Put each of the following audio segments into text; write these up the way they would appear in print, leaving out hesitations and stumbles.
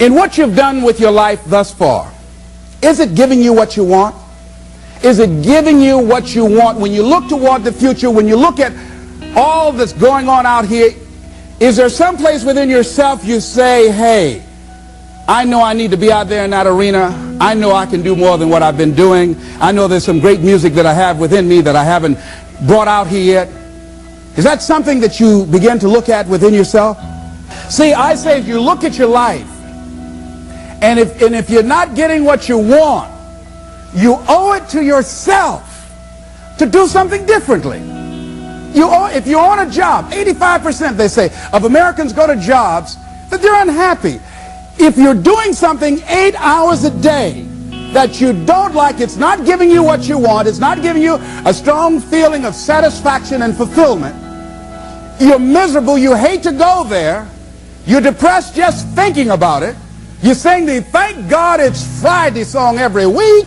In what you've done with your life thus far, is it giving you what you want? Is it giving you what you want? When you look toward the future, when you look at all that's going on out here, is there some place within yourself you say, hey, I know I need to be out there in that arena. I know I can do more than what I've been doing. I know there's some great music that I have within me that I haven't brought out here yet. Is that something that you begin to look at within yourself? See, I say if you look at your life, and if you're not getting what you want, you owe it to yourself to do something differently. If you're on a job, 85% they say of Americans go to jobs that they're unhappy. If you're doing something 8 hours a day that you don't like, it's not giving you what you want, it's not giving you a strong feeling of satisfaction and fulfillment, you're miserable, you hate to go there, you're depressed just thinking about it, you sing the "Thank God It's Friday" song every week.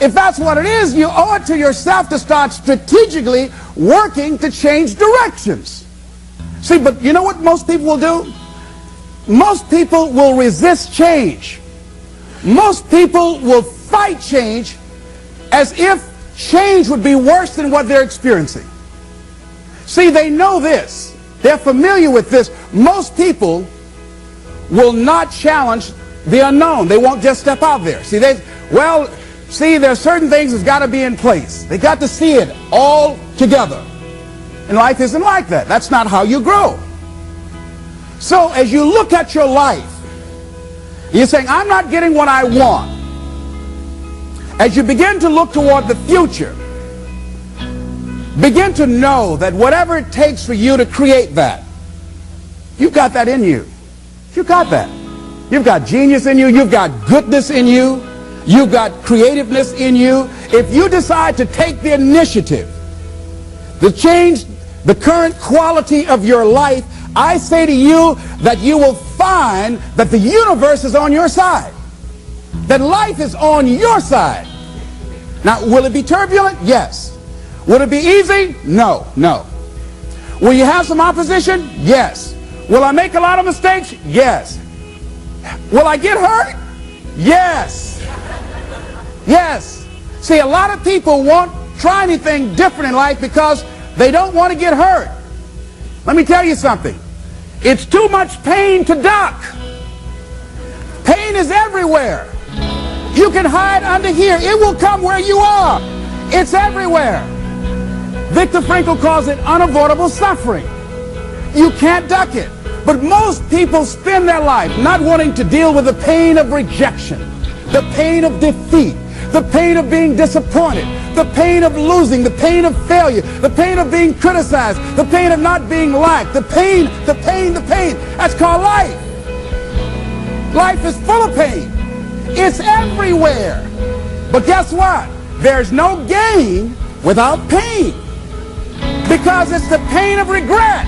If that's what it is, you owe it to yourself to start strategically working to change directions. See, but you know what most people will do? Most people will resist change. Most people will fight change as if change would be worse than what they're experiencing. See, they know this. They're familiar with this. Most people will not challenge the unknown. They won't just step out there. See, there's certain things that's got to be in place. They got to see it all together. And life isn't like that. That's not how you grow. So as you look at your life, you're saying, I'm not getting what I want. As you begin to look toward the future, begin to know that whatever it takes for you to create that, you've got that in you. You've got that. You've got genius in you. You've got goodness in you. You've got creativeness in you. If you decide to take the initiative to change the current quality of your life, I say to you that you will find that the universe is on your side. That life is on your side. Now, will it be turbulent? Yes. Will it be easy? No, no. Will you have some opposition? Yes. Will I make a lot of mistakes? Yes. Will I get hurt? Yes. Yes. See, a lot of people won't try anything different in life because they don't want to get hurt. Let me tell you something. It's too much pain to duck. Pain is everywhere. You can hide under here. It will come where you are. It's everywhere. Viktor Frankl calls it unavoidable suffering. You can't duck it. But most people spend their life not wanting to deal with the pain of rejection, the pain of defeat, the pain of being disappointed, the pain of losing, the pain of failure, the pain of being criticized, the pain of not being liked, the pain. That's called life. Life is full of pain. It's everywhere. But guess what? There's no gain without pain. Because it's the pain of regret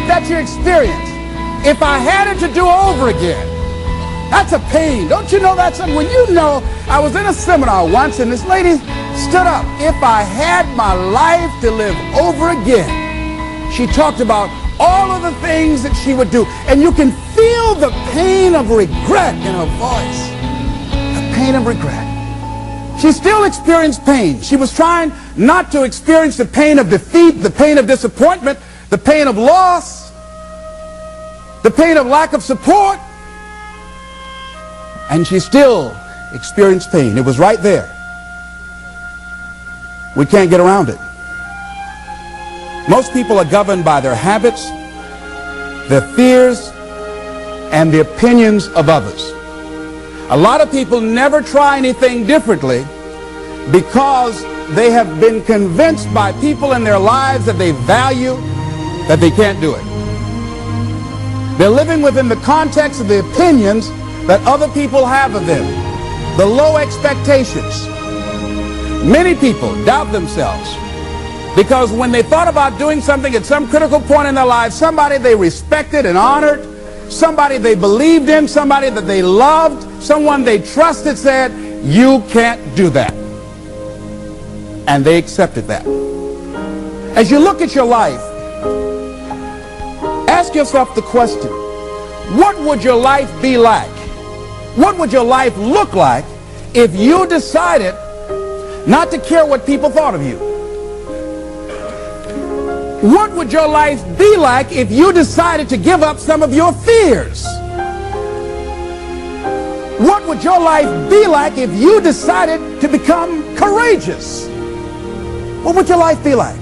that you experience. If I had it to do over again, that's a pain. Don't you know that's something? When you know, I was in a seminar once and this lady stood up. If I had my life to live over again, she talked about all of the things that she would do. And you can feel the pain of regret in her voice. The pain of regret. She still experienced pain. She was trying not to experience the pain of defeat, the pain of disappointment, the pain of loss, the pain of lack of support. And she still experienced pain. It was right there. We can't get around it. Most people are governed by their habits, their fears, and the opinions of others. A lot of people never try anything differently because they have been convinced by people in their lives that they value that they can't do it. They're living within the context of the opinions that other people have of them, the low expectations. Many people doubt themselves because when they thought about doing something at some critical point in their lives, somebody they respected and honored, somebody they believed in, somebody that they loved, someone they trusted said, you can't do that. And they accepted that. As you look at your life, ask yourself the question, what would your life be like? What would your life look like if you decided not to care what people thought of you? What would your life be like if you decided to give up some of your fears? What would your life be like if you decided to become courageous? What would your life be like?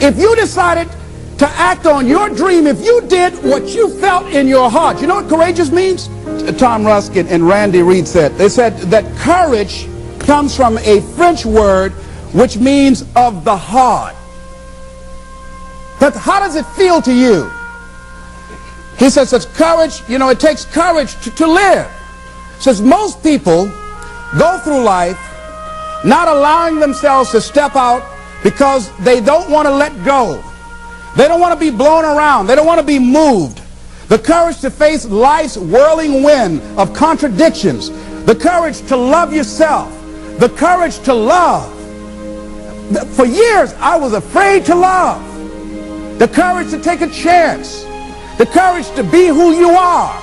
If you decided to act on your dream, if you did what you felt in your heart. You know what courageous means? Tom Rusk and Randy Reed said. They said that courage comes from a French word which means of the heart. But how does it feel to you? He says that courage, you know, it takes courage to live. Says most people go through life not allowing themselves to step out because they don't want to let go. They don't want to be blown around. They don't want to be moved. The courage to face life's whirling wind of contradictions. The courage to love yourself. The courage to love. For years, I was afraid to love. The courage to take a chance. The courage to be who you are.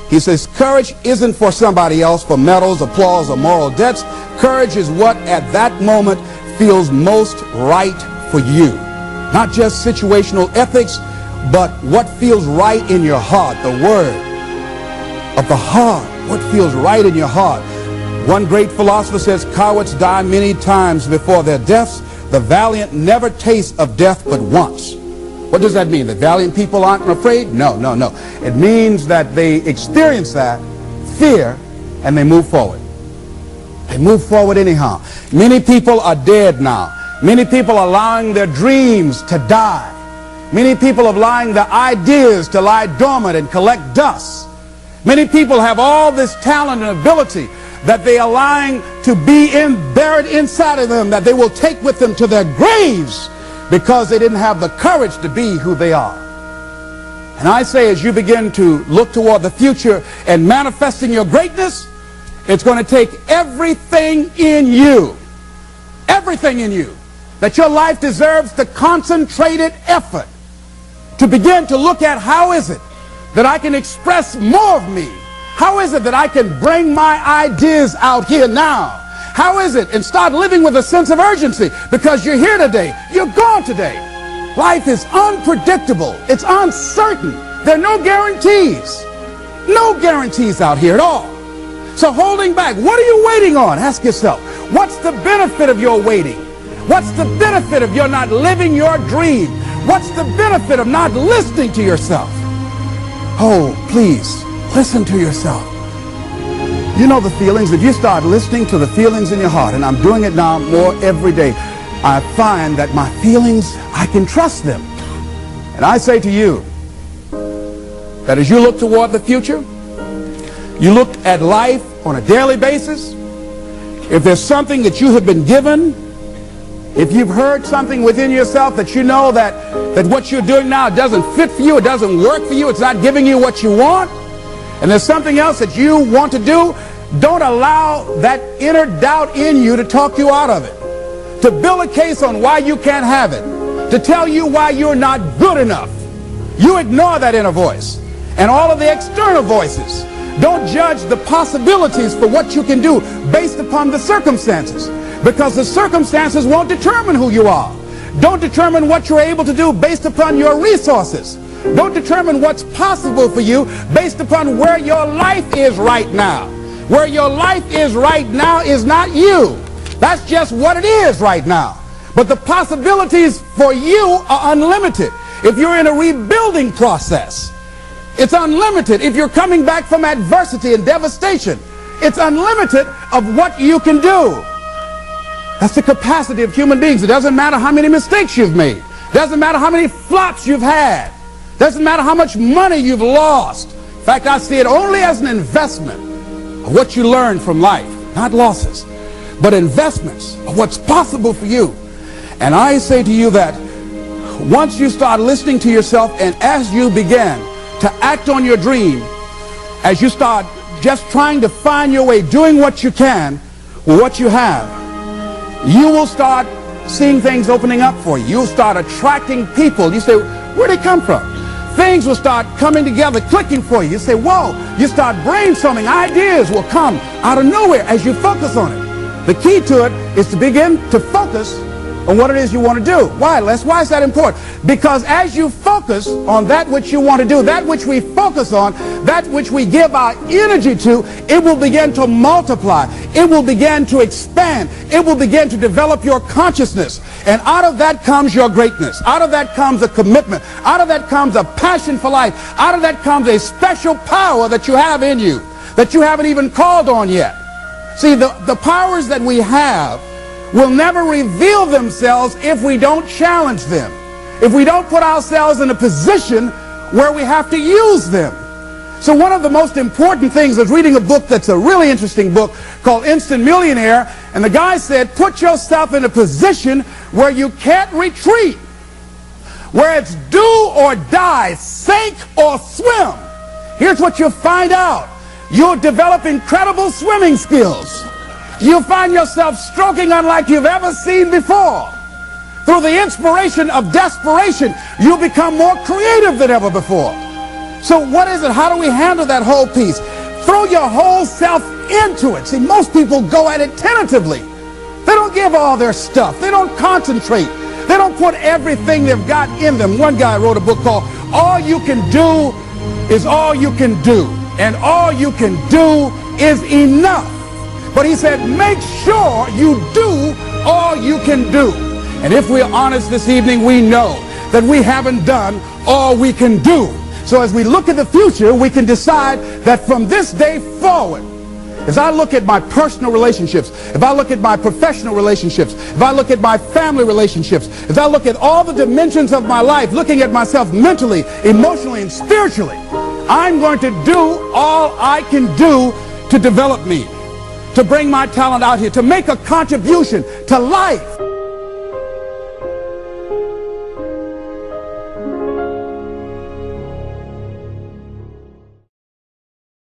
He says courage isn't for somebody else, for medals, applause, or moral debts. Courage is what at that moment feels most right for you. Not just situational ethics, but what feels right in your heart. The word of the heart. What feels right in your heart. One great philosopher says, cowards die many times before their deaths. The valiant never taste of death but once. What does that mean? That valiant people aren't afraid? No, no, no. It means that they experience that fear and they move forward. They move forward anyhow. Many people are dead now. Many people are allowing their dreams to die. Many people are allowing their ideas to lie dormant and collect dust. Many people have all this talent and ability that they are allowing to be buried inside of them, that they will take with them to their graves because they didn't have the courage to be who they are. And I say, as you begin to look toward the future and manifesting your greatness, it's going to take everything in you, that your life deserves the concentrated effort to begin to look at how is it that I can express more of me? How is it that I can bring my ideas out here now? How is it? And start living with a sense of urgency, because you're here today, you're gone today. Life is unpredictable. It's uncertain. There are no guarantees. No guarantees out here at all. So holding back, what are you waiting on? Ask yourself, what's the benefit of your waiting? What's the benefit of your not living your dream? What's the benefit of not listening to yourself? Oh, please, listen to yourself. You know the feelings. If you start listening to the feelings in your heart, and I'm doing it now more every day, I find that my feelings, I can trust them. And I say to you that as you look toward the future, you look at life on a daily basis, if there's something that you have been given, if you've heard something within yourself that you know that what you're doing now doesn't fit for you, it doesn't work for you, it's not giving you what you want, and there's something else that you want to do, don't allow that inner doubt in you to talk you out of it, to build a case on why you can't have it, to tell you why you're not good enough. You ignore that inner voice and all of the external voices. Don't judge the possibilities for what you can do based upon the circumstances, because the circumstances won't determine who you are. Don't determine what you're able to do based upon your resources. Don't determine what's possible for you based upon where your life is right now. Where your life is right now is not you. That's just what it is right now. But the possibilities for you are unlimited. If you're in a rebuilding process, it's unlimited. If you're coming back from adversity and devastation, it's unlimited of what you can do. That's the capacity of human beings. It doesn't matter how many mistakes you've made. It doesn't matter how many flops you've had. It doesn't matter how much money you've lost. In fact, I see it only as an investment of what you learn from life. Not losses, but investments of what's possible for you. And I say to you that once you start listening to yourself, and as you begin to act on your dream, as you start just trying to find your way, doing what you can with what you have, you will start seeing things opening up for you. You'll start attracting people. You say, where'd they come from? things will start coming together, clicking for you. You say, whoa, you start brainstorming. Ideas will come out of nowhere as you focus on it. The key to it is to begin to focus on what it is you want to do. Why, Les? Why is that important? Because as you focus on that which you want to do, that which we focus on, that which we give our energy to, it will begin to multiply. It will begin to expand. It will begin to develop your consciousness. And out of that comes your greatness. Out of that comes a commitment. Out of that comes a passion for life. Out of that comes a special power that you have in you that you haven't even called on yet. See, the powers that we have will never reveal themselves if we don't challenge them, if we don't put ourselves in a position where we have to use them. So one of the most important things is reading a book that's a really interesting book called Instant Millionaire, and the guy said, put yourself in a position where you can't retreat, where it's do or die, sink or swim. Here's what you'll find out. You'll develop incredible swimming skills. You'll find yourself stroking unlike you've ever seen before. Through the inspiration of desperation, you'll become more creative than ever before. So what is it? How do we handle that whole piece? Throw your whole self into it. See, most people go at it tentatively. They don't give all their stuff. They don't concentrate. They don't put everything they've got in them. One guy wrote a book called All You Can Do Is All You Can Do. And all you can do is enough. But he said, make sure you do all you can do. And if we're honest this evening, we know that we haven't done all we can do. So as we look at the future, we can decide that from this day forward, as I look at my personal relationships, if I look at my professional relationships, if I look at my family relationships, if I look at all the dimensions of my life, looking at myself mentally, emotionally, and spiritually, I'm going to do all I can do to develop me, to bring my talent out here, to make a contribution to life.